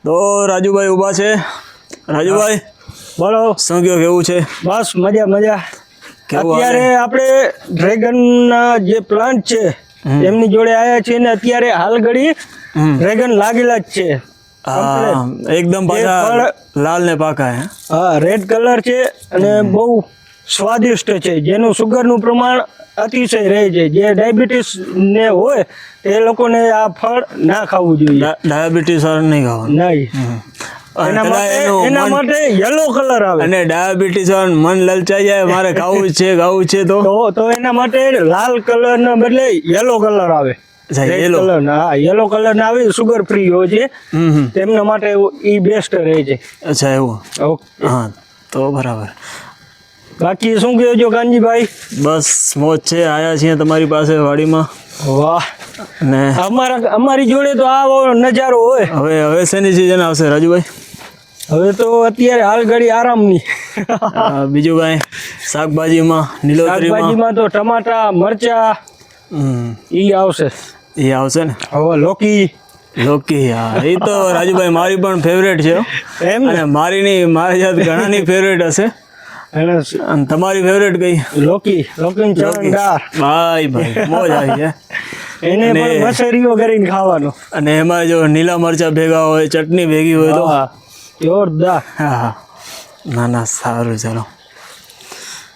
તો રાજુભાઈ ઊભા છે. રાજુભાઈ બોલો. શું કયો, કેવું છે? બસ મજા મજા. કેવું અત્યારે આપણે ડ્રેગન ના જે પ્લાન્ટ છે એમની જોડે આવ્યા છીએ ને અત્યારે હાલ ઘડી ડ્રેગન લાગેલા જ છે. એકદમ પાછા લાલ ને પાકા હે. હા, રેડ કલર છે અને બહુ સ્વાદિષ્ટ છે, જેનું સુગરનું પ્રમાણ અતિશય રહે છે. જે ડાયાબિટીસ ને હોય એ લોકોને આ ફળ ના ખાવું જોઈએ. ડાયાબિટીસ નહીં ખાવાનું નહીં. એના માટે યલો કલર આવે અને ડાયાબિટીસ મન લલચાઈ જાય, મારે ખાવું છે તો એના માટે લાલ કલર ના બદલે યલો કલર આવે. યલો કલર ના આવે, સુગર ફ્રી હોય છે. તેમના માટે ઈ બેસ્ટ રહે છે. અચ્છા, એવું. ઓકે, હા, તો બરાબર. બાકી શું કહો છો કાનજીભાઈ? બસ મોજ છે. આયા છીએ તમારી પાસે વાડીમાં. વાહ. ને અમારી જોડે તો આવો નજારો હોય. હવે શેની સિઝન આવશે રાજુભાઈ? હવે તો અત્યારે હાલ ઘડી આરામની. બીજું કાંઈ શાકભાજીમાં, શાકભાજીમાં તો ટમાટા, મરચા ઈ આવશે. એ આવશે ને. હવે લોકી, હા, એ તો રાજુભાઈ મારી પણ ફેવરેટ છે. અને મારી જાત ઘણાની ફેવરેટ હશે. અને તમારી ફેવરેટ કઈ? લોકી ચણદાર. ભાઈ મોજ આવી છે. એને પણ મસરીઓ કરીને ખાવાનો. અને એમાં જો લીલા મરચા ભેગા હોય, ચટણી ભેગી હોય તો જોરદાર. હા. ના સારું, ચાલો.